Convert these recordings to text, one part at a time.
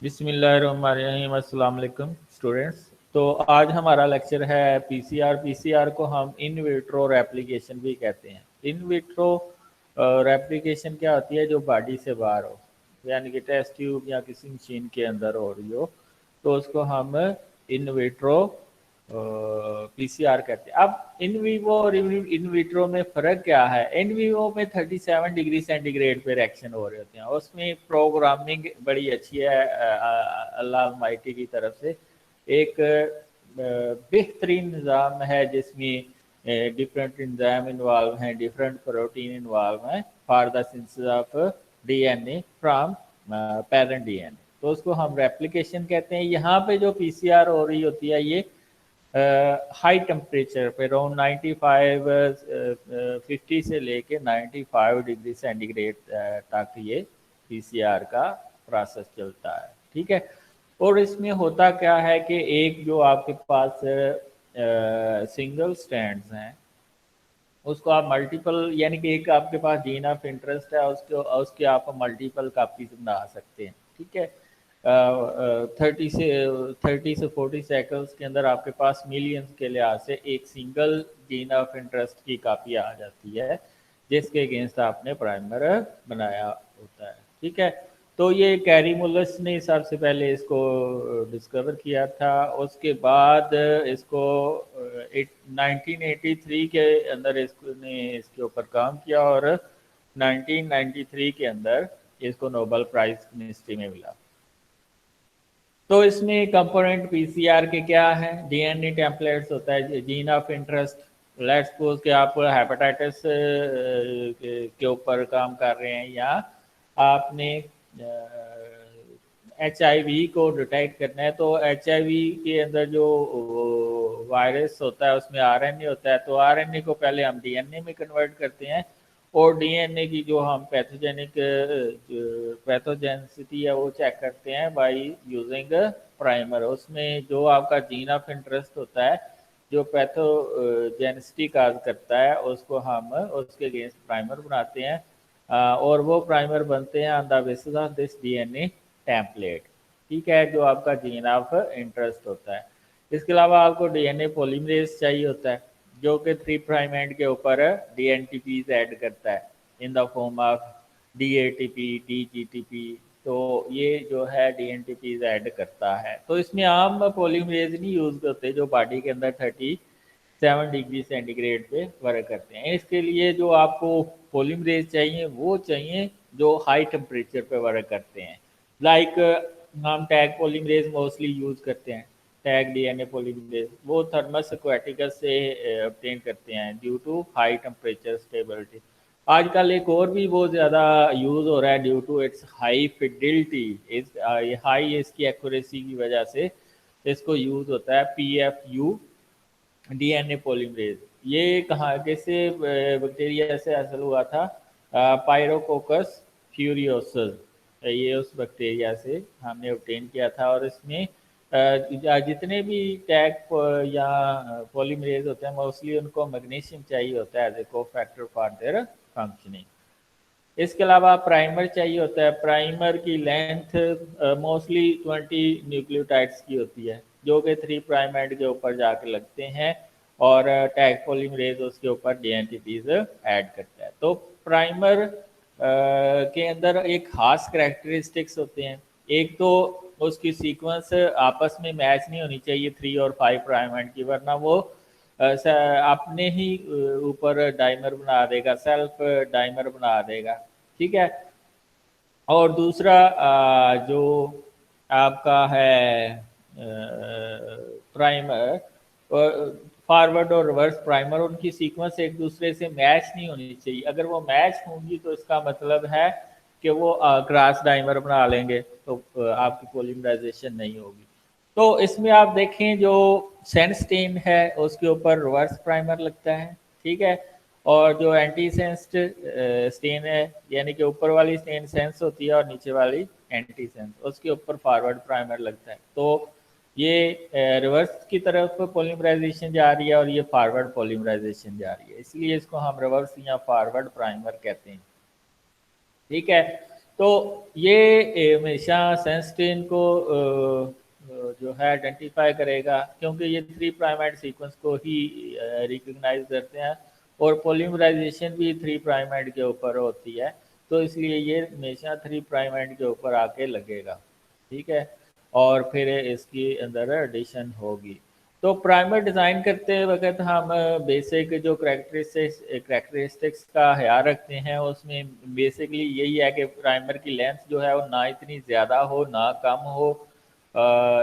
बिस्मिल्लाहिर्रहमानिर्रहीम। अस्सलाम वालेकुम स्टूडेंट्स। तो आज हमारा लेक्चर है पीसीआर। पीसीआर को हम इन विट्रो रेप्लिकेशन भी कहते हैं। इन विट्रो रेप्लिकेशन क्या होती है? जो बॉडी से बाहर हो, यानी कि टेस्ट ट्यूब या किसी मशीन के अंदर हो रही हो, तो उसको हम इन विट्रो पीसीआर कहते हैं। अब इन वीवो और इन विट्रो में फ़र्क क्या है? इन वीवो में 37 डिग्री सेंटीग्रेड पे रिएक्शन हो रहे होते हैं। उसमें प्रोग्रामिंग बड़ी अच्छी है अल्लाह अलमाइटी की तरफ से। एक बेहतरीन निज़ाम है जिसमें डिफरेंट इंजाइम इन्वॉल्व हैं, डिफरेंट प्रोटीन इन्वॉल्व हैं for the synthesis of DNA from parent DNA. तो उसको हम रेप्लिकेशन कहते हैं। यहाँ पे जो पीसीआर हो रही होती है ये हाई टेम्परेचर पे अराउंड 95 50 से लेके 95 डिग्री सेंटीग्रेड तक ये पीसीआर का प्रोसेस चलता है। ठीक है। और इसमें होता क्या है कि एक जो आपके पास सिंगल स्टैंड्स हैं, उसको आप मल्टीपल, यानी कि एक आपके पास जीन ऑफ इंटरेस्ट है, उसके आप मल्टीपल कापीज बना सकते हैं। ठीक है। 30 से 40 साइकिल्स के अंदर आपके पास मिलियंस के लिहाज से एक सिंगल जीन ऑफ इंटरेस्ट की कापी आ जाती है जिसके अगेंस्ट आपने प्राइमर बनाया होता है। ठीक है। तो ये कैरी मुलस ने सबसे पहले इसको डिस्कवर किया था। उसके बाद इसको 1983 के अंदर इसके ऊपर काम किया और 1993 के अंदर इसको नोबेल प्राइज केमिस्ट्री में मिला। तो इसमें कंपोनेंट पीसीआर के क्या है? डीएनए टेम्पलेट्स होता है, gene of interest. Let's suppose कि आप हेपेटाइटिस के ऊपर काम कर रहे हैं, या आपने HIV को डिटेक्ट करना है। तो HIV के अंदर जो वायरस होता है उसमें RNA होता है, तो RNA को पहले हम DNA में कन्वर्ट करते हैं और DNA की जो हम पैथोजेनिसिटी है वो चेक करते हैं बाय यूजिंग प्राइमर। उसमें जो आपका जीन ऑफ इंटरेस्ट होता है, जो पैथोजेनिसिटी काज करता है, उसको हम उसके अगेंस्ट प्राइमर बनाते हैं और वो प्राइमर बनते हैं on the basis of this DNA template. ठीक है, जो आपका जीन ऑफ इंटरेस्ट होता है। इसके अलावा आपको डीएनए पॉलीमरेज चाहिए होता है जो कि 3 प्राइम एंड के ऊपर डीएनटीपीज ऐड करता है इन द फॉर्म ऑफ डीएटीपी, डीजीटीपी। तो ये जो है डीएनटीपीज ऐड करता है। तो इसमें आम पॉलीमरेज नहीं यूज करते जो बॉडी के अंदर 37 डिग्री सेंटीग्रेड पे वर्क करते हैं। इसके लिए जो आपको पॉलीमरेज चाहिए वो चाहिए जो हाई टेम्परेचर पे वर्क करते हैं। लाइक हम टैग पॉलीमरेज मोस्टली यूज करते हैं। टैग डीएनए पॉलीमरेज वो थर्मस एक्वाटिकस से ऑब्टेन करते हैं due to high temperature stability. आजकल एक और भी बहुत ज़्यादा यूज़ हो रहा है due to its high fidelity, इस हाई इसकी एक्यूरेसी की वजह से इसको यूज़ होता है PFU डीएनए पॉलीमरेज। ये कहाँ कैसे बैक्टीरिया से हासिल हुआ था? पायरोकोकस फ्यूरियोसस, ये उस बैक्टीरिया से हमने ऑब्टेन किया था। और इसमें जितने भी टैग या पॉलीमरेज होते हैं मोस्टली उनको मैग्नीशियम चाहिए होता है as a cofactor for their functioning. इसके अलावा प्राइमर चाहिए होता है। प्राइमर की लेंथ मोस्टली 20 न्यूक्लियोटाइड्स की होती है जो कि 3 प्राइम एंड के ऊपर जाकर लगते हैं और टैग पॉलीमरेज उसके ऊपर डीएनटीपीज ऐड करता है। तो प्राइमर के अंदर एक खास करैक्टरिस्टिक्स होते हैं। एक तो उसकी सीक्वेंस आपस में मैच नहीं होनी चाहिए 3 और 5 प्राइम एंड की, वरना वो अपने ही ऊपर डाइमर बना देगा, सेल्फ डाइमर बना देगा। ठीक है। और दूसरा जो आपका है प्राइमर, फॉरवर्ड और रिवर्स प्राइमर, उनकी सीक्वेंस एक दूसरे से मैच नहीं होनी चाहिए। अगर वो मैच होंगी तो इसका मतलब है कि वो क्रॉस डाइमर बना लेंगे, तो आपकी पॉलीमराइजेशन नहीं होगी। तो इसमें आप देखें जो सेंस्टेन है उसके ऊपर रिवर्स प्राइमर लगता है। ठीक है। और जो एंटी सेंस्ड स्टेन है, यानी कि ऊपर वाली स्टेन सेंस होती है और नीचे वाली एंटी सेंस, उसके ऊपर फॉरवर्ड प्राइमर लगता है। तो ये रिवर्स की तरफ पॉलीमराइजेशन जा रही है और ये फॉरवर्ड पॉलीमराइजेशन जा रही है, इसलिए इसको हम रिवर्स या फॉरवर्ड प्राइमर कहते हैं। ठीक है। तो ये हमेशा सेंसटेन को जो है आइडेंटिफाई करेगा, क्योंकि ये 3 प्राइमेड सीक्वेंस को ही रिकग्नाइज करते हैं और पॉलीमराइजेशन भी 3 प्राइमेड के ऊपर होती है, तो इसलिए ये हमेशा 3 प्राइमेड के ऊपर आके लगेगा, ठीक है। और फिर इसकी अंदर एडिशन होगी। तो प्राइमर डिज़ाइन करते वक्त हम बेसिक जो करेक्टरिस्टिक्स का ख्याल रखते हैं, उसमें बेसिकली यही है कि प्राइमर की लेंथ जो है वो ना इतनी ज़्यादा हो ना कम हो।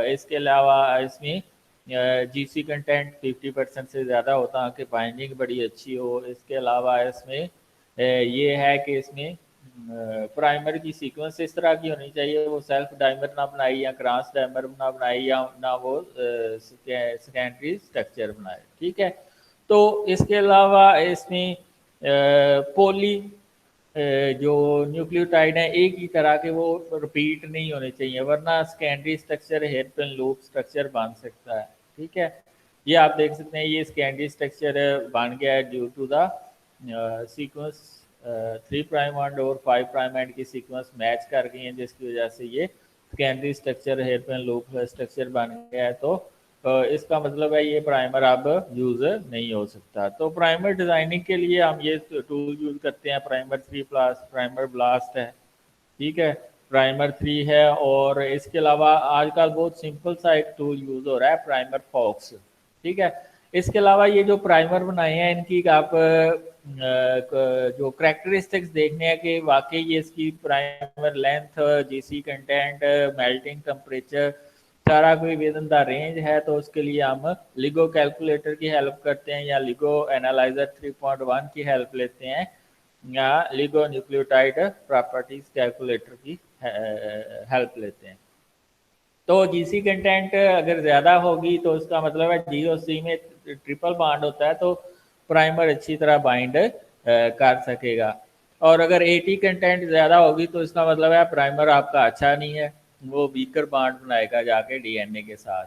इसके अलावा इसमें जीसी कंटेंट 50% से ज़्यादा हो ताकि बाइंडिंग बड़ी अच्छी हो। इसके अलावा इसमें ये है कि इसमें प्राइमर की सीक्वेंस इस तरह की होनी चाहिए, वो सेल्फ डाइमर ना बनाए या क्रॉस डाइमर ना बनाए या ना वो सेकेंडरी स्ट्रक्चर बनाए, ठीक है। तो इसके अलावा इसमें पोली जो न्यूक्लियोटाइड है एक ही तरह के, वो रिपीट नहीं होने चाहिए, वरना secondary structure hairpin loop structure बन सकता है, ठीक है। ये आप देख सकते हैं, ये सेकेंडरी स्ट्रक्चर बन गया है due to the sequence 3 prime end और 5 प्राइम एंड की सीक्वेंस मैच कर गई हैं, जिसकी वजह से ये secondary structure hairpin loop structure बन गया है। तो इसका मतलब है ये प्राइमर अब यूज नहीं हो सकता। तो प्राइमर डिजाइनिंग के लिए हम ये टूल यूज करते हैं, प्राइमर 3 प्लस, प्राइमर ब्लास्ट है, ठीक है, प्राइमर 3 है। और इसके अलावा आजकल बहुत सिंपल सा एक टूल यूज हो रहा है, प्राइमर फॉक्स, ठीक है। इसके अलावा ये जो प्राइमर बनाए हैं इनकी आप जो करेक्टरिस्टिक्स देखने हैं कि वाकई ये इसकी primer length, GC content, melting temperature सारा कोई विद इन द रेंज है, तो उसके लिए हम लिगो कैलकुलेटर की हेल्प करते हैं या लिगो एनालाइजर 3.1 की हेल्प लेते हैं या लिगो न्यूक्लियोटाइड प्रॉपर्टीज कैलकुलेटर की हेल्प लेते हैं। तो जीसी कंटेंट अगर ज़्यादा होगी तो उसका मतलब है जी और सी में ट्रिपल बॉन्ड होता है, तो प्राइमर अच्छी तरह बाइंड कर सकेगा। और अगर एटी कंटेंट ज़्यादा होगी तो इसका मतलब है प्राइमर आपका अच्छा नहीं है, वो वीकर बॉन्ड बनाएगा जाके डीएनए के साथ,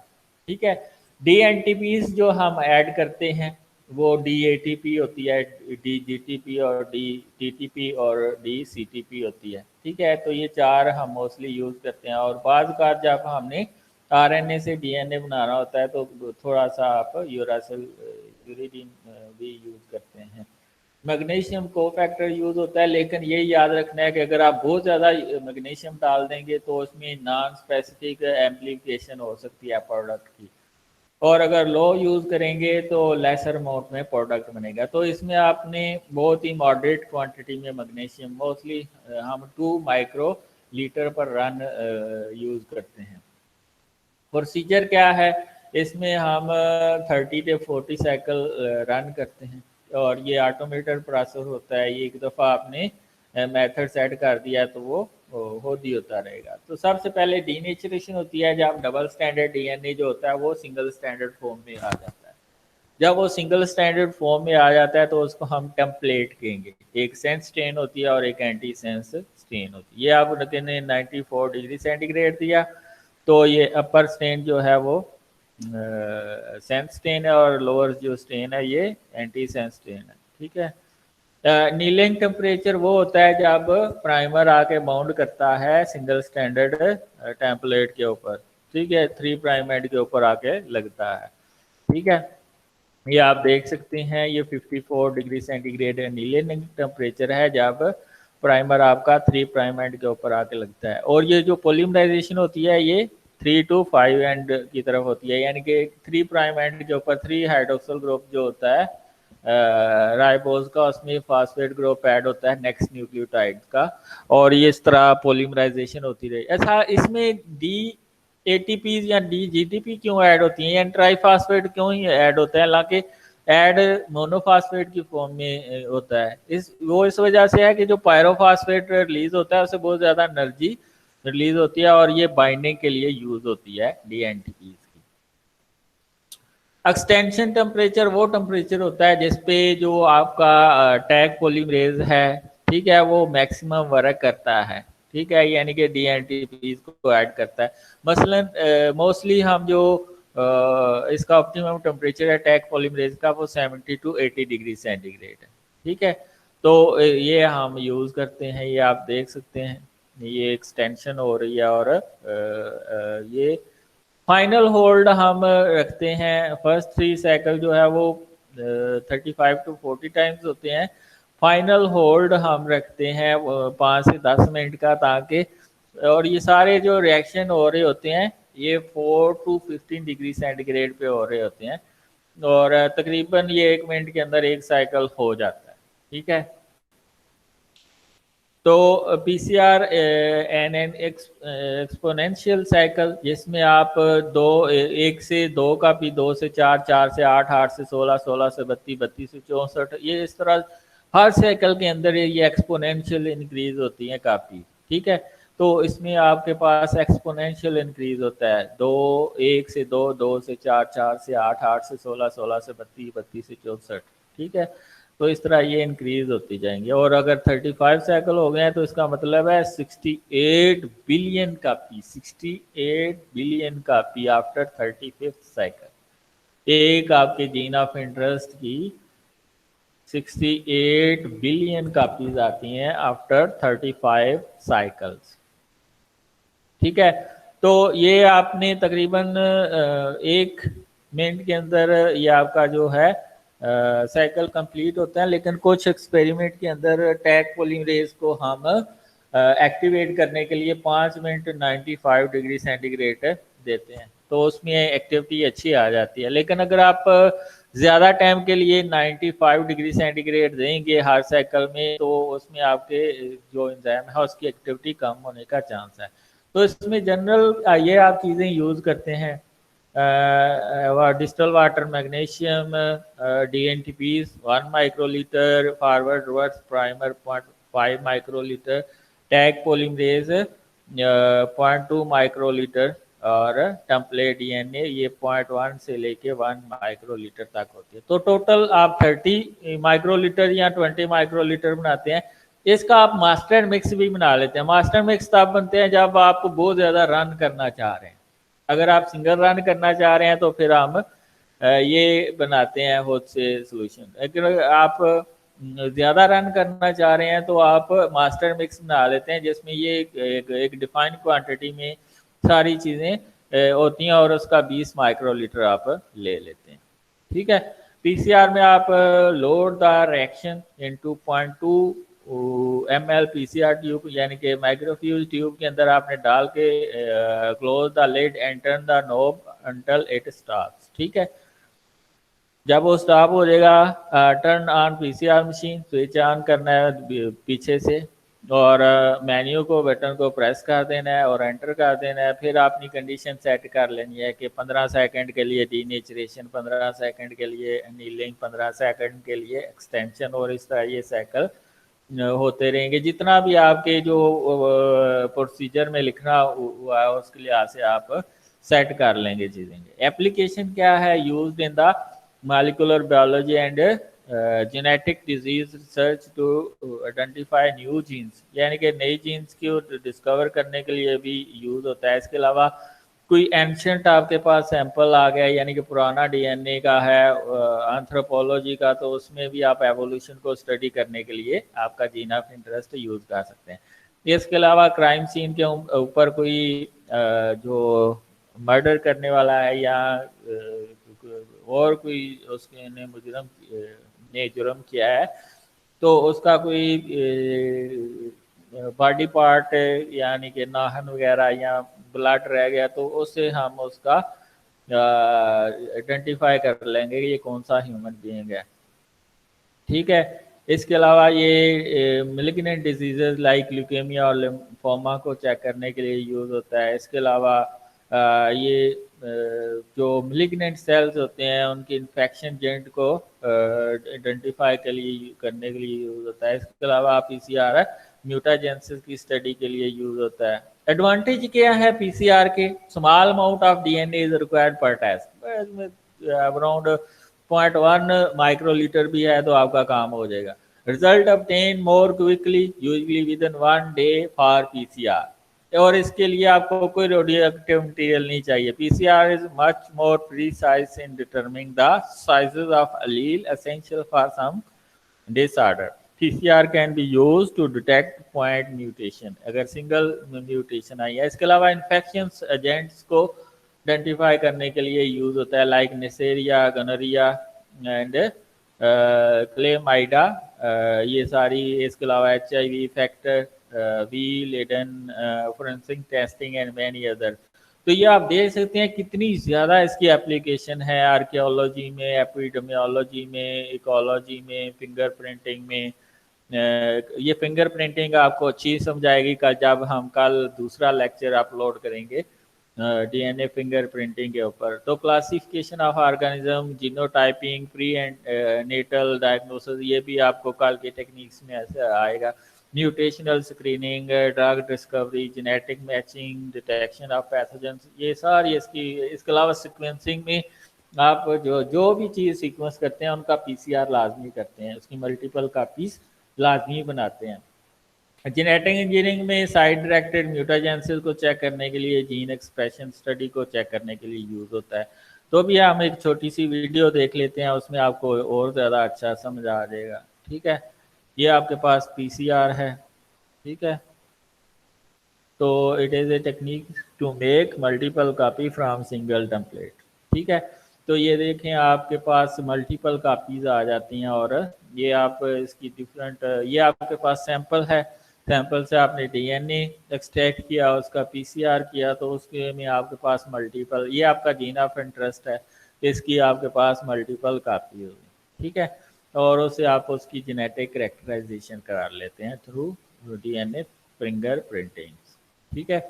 ठीक है। डीएनटीपीज जो हम ऐड करते हैं वो डीएटीपी होती है, डीजीटीपी और डीटीटीपी और डीसीटीपी होती है, ठीक है। तो ये 4 हम मोस्टली यूज़ करते हैं। और बाद का जब हमने आरएनए से डीएनए बनाना होता है तो थोड़ा सा आप यूरासिल यूरिडीन भी यूज़ करते हैं। मैग्नीशियम को फैक्टर यूज़ होता है, लेकिन ये याद रखना है कि अगर आप बहुत ज़्यादा मैग्नीशियम डाल देंगे तो उसमें नॉन स्पेसिफिक एम्प्लीफिकेशन हो सकती है प्रोडक्ट की, और अगर लो यूज़ करेंगे तो लेसर अमाउंट में प्रोडक्ट बनेगा। तो इसमें आपने बहुत ही मॉडरेट क्वांटिटी में मैग्नीशियम, मोस्टली हम 2 माइक्रो लीटर पर रन यूज़ करते हैं। प्रोसीजर क्या है, इसमें हम 30 से 40 साइकिल रन करते हैं और ये ऑटोमेटेड प्रोसेस होता है। ये एक दफ़ा आपने मेथड सेट कर दिया तो वो होती होता रहेगा। तो सबसे पहले डीनेचरेशन होती है, जब डबल स्टैंडर्ड डीएनए जो होता है वो सिंगल स्टैंडर्ड फॉर्म में आ जाता है। जब वो सिंगल स्टैंडर्ड फॉर्म में आ जाता है तो उसको हम टेम्पलेट कहेंगे। एक सेंस स्टेन होती है और एक एंटी सेंस स्टेन होती है। ये आप ने 94 डिग्री सेंटीग्रेड दिया तो ये अपर स्टेन जो है वो सेंस स्टेन है और लोअर जो स्टेन है ये एंटी सेंस स्टेन है, ठीक है। नीलिंग टेम्परेचर वो होता है जब प्राइमर आके बाउंड करता है सिंगल स्टैंडर्ड टेम्पलेट के ऊपर, ठीक है, 3 प्राइमेड के ऊपर आके लगता है, ठीक है। ये आप देख सकते हैं, ये 54 डिग्री सेंटीग्रेड नीलिंग टेम्परेचर है जब प्राइमर आपका 3 प्राइमेड के ऊपर आके लगता है। और ये जो पोलीमराइजेशन होती है ये 3 to 5 एंड की तरफ होती है, यानी कि 3 प्राइम एंड के ऊपर 3 हाइड्रोक्सिल ग्रुप जो होता है राइबोज का, उसमें फास्फेट ग्रुप ऐड होता है नेक्स्ट न्यूक्लियोटाइड का, और ये इस तरह पोलीमराइजेशन होती रही। ऐसा इसमें डी एटीपीज या डी जीटीपी क्यों ऐड होती हैं या ट्राईफास्फेट क्यों ही ऐड होता है, हालांकि ऐड मोनोफास्फेट की फॉर्म में होता है। इस वजह से है कि जो पायरोफास्फेट रिलीज होता है उससे बहुत ज़्यादा एनर्जी रिलीज होती है और ये बाइंडिंग के लिए यूज होती है डीएनटीपीज की। एक्सटेंशन टेम्परेचर वो टेम्परेचर होता है जिसपे जो आपका टैग पॉलीमरेज है, ठीक है, वो मैक्सिमम वर्क करता है, ठीक है, यानी कि डीएनटीपीज को ऐड करता है। मसलन मोस्टली हम जो इसका ऑप्टिमम टेम्परेचर है टैग पॉलीमरेज का वो 70 to 80 डिग्री सेंटीग्रेड है, ठीक है। तो ये हम यूज़ करते हैं, ये आप देख सकते हैं। ये एक्सटेंशन हो रही है और ये फाइनल होल्ड हम रखते हैं। फर्स्ट 3 साइकिल जो है वो 35 to 40 टाइम्स होते हैं। फाइनल होल्ड हम रखते हैं 5 से 10 मिनट का, ताकि और ये सारे जो रिएक्शन हो रहे होते हैं ये 4 to 15 डिग्री सेंटीग्रेड पे हो रहे होते हैं और तकरीबन ये 1 मिनट के अंदर एक साइकिल हो जाता है। ठीक है, तो पीसीआर एन एक्सपोनेंशियल साइकिल, जिसमें आप दो 1 से 2 का भी 2 से 4, 4 से 8, 8 से 16, 16 से 32, 32 से 64, ये इस तरह हर साइकिल के अंदर ये एक्सपोनेंशियल इंक्रीज होती है काफ़ी। ठीक है, तो इसमें आपके पास एक्सपोनेंशियल इंक्रीज होता है 2, 1 से 2, 2 से 4, 4 से 8, 8 से 16, 16 से 32, 32 से 64। ठीक है, तो इस तरह ये इंक्रीज होती जाएंगे और अगर 35 साइकिल हो गए हैं तो इसका मतलब है 68 billion copy, 68 billion copy after 35th cycle. एक आपके जीन ऑफ इंटरेस्ट की 68 बिलियन कापीज आती हैं आफ्टर 35 साइकिल्स। ठीक है, तो ये आपने तकरीबन 1 मिनट के अंदर ये आपका जो है साइकिल कंप्लीट होता है। लेकिन कुछ एक्सपेरिमेंट के अंदर टैग पॉलीमरेज को हम एक्टिवेट करने के लिए 5 मिनट 95 डिग्री सेंटीग्रेड देते हैं, तो उसमें एक्टिविटी अच्छी आ जाती है। लेकिन अगर आप ज़्यादा टाइम के लिए 95 डिग्री सेंटीग्रेड देंगे हर साइकिल में, तो उसमें आपके जो एंजाइम है उसकी एक्टिविटी कम होने का चांस है। तो इसमें जनरल ये आप चीज़ें यूज़ करते हैं, distal water magnesium DNTPs 1 microlitre, forward reverse primer 0.5 microlitre, tag polymerase 0.2 microlitre और टेम्पलेट DNA ये 0.1 से लेके 1 माइक्रोलीटर तक होती है। तो टोटल आप 30 माइक्रोलीटर या 20 माइक्रोलीटर बनाते हैं। इसका आप मास्टर मिक्स भी बना लेते हैं। मास्टर मिक्स तब बनते हैं जब आप बहुत ज़्यादा रन करना चाह रहे हैं। अगर आप सिंगल रन करना चाह रहे हैं तो फिर हम ये बनाते हैं खुद से सोल्यूशन। अगर आप ज़्यादा रन करना चाह रहे हैं तो आप मास्टर मिक्स बना लेते हैं, जिसमें ये एक डिफाइंड क्वांटिटी में सारी चीज़ें होती हैं और उसका 20 माइक्रोलीटर आप ले लेते हैं। ठीक है, पीसीआर में आप load the reaction into 0.2 ml PCR tube, यानी कि माइक्रोफ्यूज ट्यूब के अंदर आपने डाल के close the lid and turn the knob until it stops. ठीक है, जब वो स्टॉप हो जाएगा turn on PCR machine, switch on करना है पीछे से और मेन्यू को बटन को प्रेस कर देना है और एंटर कर देना है। फिर अपनी कंडीशन सेट कर लेनी है कि 15 सेकंड के लिए डीनेचरेशन, 15 सेकंड के लिए एनीलिंग, 15 सेकंड के लिए एक्सटेंशन, और इस तरह ये साइकिल होते रहेंगे। जितना भी आपके जो प्रोसीजर में लिखना हुआ है उसके लिहाज से आप सेट कर लेंगे चीज़ें। एप्लीकेशन क्या है? Used in the molecular biology and genetic disease research to identify new genes, यानी कि नई जीन्स को डिस्कवर करने के लिए भी यूज़ होता है। इसके अलावा कोई एंशंट आपके पास सैंपल आ गया, यानी कि पुराना डीएनए का है एंथ्रोपोलॉजी का, तो उसमें भी आप एवोल्यूशन को स्टडी करने के लिए आपका जीन ऑफ इंटरेस्ट यूज़ कर सकते हैं। इसके अलावा क्राइम सीन के ऊपर कोई जो मर्डर करने वाला है या और कोई उसके ने मुजरम ने जुर्म किया है, तो उसका कोई बॉडी पार्ट यानी कि नाखून वगैरह या ब्लड रह गया, तो उससे हम उसका आइडेंटिफाई कर लेंगे कि ये कौन सा ह्यूमन बीइंग है। ठीक है, इसके अलावा ये मेलिग्नेंट डिजीजेज लाइक ल्यूकेमिया और लिम्फोमा को चेक करने के लिए यूज़ होता है। इसके अलावा ये जो मेलिग्नेंट सेल्स होते हैं उनकी इन्फेक्शन जेंट को आइडेंटिफाई के लिए करने के लिए यूज़ होता है। इसके अलावा पीसीआर म्यूटाजेंसिस की स्टडी के लिए यूज़ होता है। एडवांटेज क्या है पीसीआर के? Small amount of DNA is required पर टेस्ट, अराउंड 0.1 माइक्रोलीटर भी है तो आपका काम हो जाएगा। Result obtain more quickly, usually with in 1 day for PCR, और इसके लिए आपको कोई रेडियो एक्टिव मटीरियल नहीं चाहिए। PCR is much more precise in determining the sizes of allele essential for some disorder. PCR can be use to detect point mutation, अगर single mutation आई है। इसके अलावा इन्फेक्शन एजेंट्स को आइडेंटिफाई करने के लिए यूज होता है, like Neisseria, gonorrhoea and chlamydia, ये सारी। इसके अलावा HIV factor, V Leiden, forensic testing and many other. तो ये आप देख सकते हैं कितनी ज़्यादा इसकी एप्लीकेशन है आर्कियोलॉजी में, एपिडेमियोलॉजी में, इकोलॉजी में, फिंगर प्रिंटिंग में। ये फिंगर प्रिंटिंग आपको अच्छी समझाएगी का जब हम कल दूसरा लेक्चर अपलोड करेंगे DNA फिंगर प्रिंटिंग के ऊपर। तो classification of organism, genotyping, pre and natal diagnosis, ये भी आपको कल के टेक्निक्स में ऐसे आएगा। Nutritional screening, drug discovery, genetic matching, detection of pathogens, ये सारी इसकी। इसके अलावा सीक्वेंसिंग में आप जो जो भी चीज़ सीक्वेंस करते हैं उनका PCR लाजमी करते हैं, उसकी मल्टीपल कापीज लाजमी बनाते हैं। जेनेटिक इंजीनियरिंग में साइड डायरेक्टेड म्यूटाजेंसिस को चेक करने के लिए, जीन एक्सप्रेशन स्टडी को चेक करने के लिए यूज़ होता है। तो भी हम एक छोटी सी वीडियो देख लेते हैं, उसमें आपको और ज़्यादा अच्छा समझ आ जाएगा। ठीक है, ये आपके पास PCR है। ठीक है, तो it is a technique to make multiple copy from single template. ठीक है, तो ये देखें आपके पास मल्टीपल कापीज आ जाती हैं, और ये आप इसकी डिफरेंट, ये आपके पास सैंपल है, सैंपल से आपने DNA एक्सट्रैक्ट किया, उसका PCR किया, तो उसके में आपके पास मल्टीपल, ये आपका जीन ऑफ इंटरेस्ट है, इसकी आपके पास मल्टीपल कापी होगी। ठीक है, और उससे आप उसकी जेनेटिक करेक्टराइजेशन करा लेते हैं थ्रू DNA फिंगर प्रिंटिंग। ठीक है,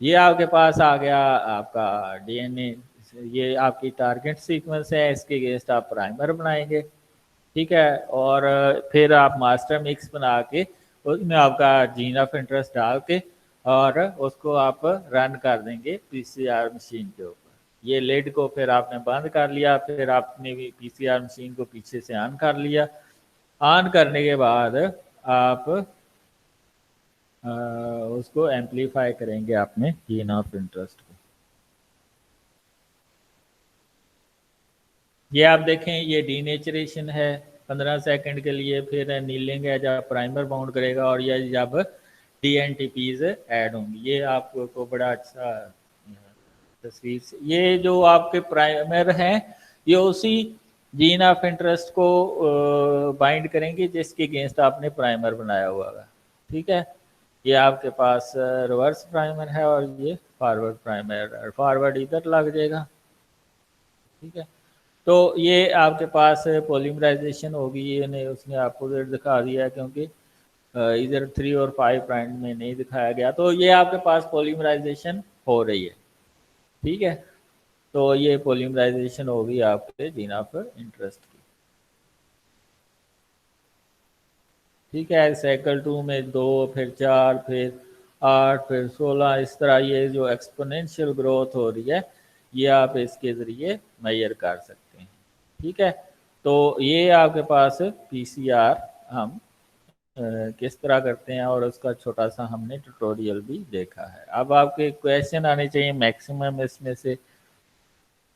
ये आपके पास आ गया आपका DNA, ये आपकी टारगेट सीक्वेंस है, इसके अगेंस्ट आप प्राइमर बनाएंगे। ठीक है, और फिर आप मास्टर मिक्स बना के उसमें आपका जीन ऑफ इंटरेस्ट डाल के और उसको आप रन कर देंगे PCR मशीन के ऊपर। ये लेड को फिर आपने बंद कर लिया, फिर आपने भी PCR मशीन को पीछे से ऑन कर लिया। ऑन करने के बाद आप उसको एम्पलीफाई करेंगे अपने जीन ऑफ इंटरेस्ट को। ये आप देखें, ये डीनेचरेशन है 15 सेकंड के लिए, फिर नीलिंग है जब प्राइमर बाउंड करेगा, और ये जब DNTPs ऐड होंगी। ये आपको बड़ा अच्छा तस्वीर से, ये जो आपके प्राइमर हैं ये उसी जीन ऑफ इंटरेस्ट को बाइंड करेंगे जिसके अगेंस्ट आपने प्राइमर बनाया हुआ है। ठीक है, ये आपके पास रिवर्स प्राइमर है और ये फॉरवर्ड प्राइमर है, फॉरवर्ड इधर लग जाएगा। ठीक है, तो ये आपके पास पॉलीमराइजेशन होगी, ये नहीं उसने अपोजिट दिखा दिया है क्योंकि इधर 3 और 5 प्राइम में नहीं दिखाया गया। तो ये आपके पास पॉलीमराइजेशन हो रही है। ठीक है, तो ये पॉलीमराइजेशन होगी आपके जीन ऑफ इंटरेस्ट की। ठीक है, साइकिल 2 में 2, फिर 4, फिर 8, फिर 16, इस तरह ये जो एक्सपोनेंशियल ग्रोथ हो रही है ये आप इसके ज़रिए मेजर कर सकते हैं। ठीक है, तो ये आपके पास PCR हम किस तरह करते हैं और उसका छोटा सा हमने ट्यूटोरियल भी देखा है। अब आपके क्वेश्चन आने चाहिए मैक्सिमम इसमें से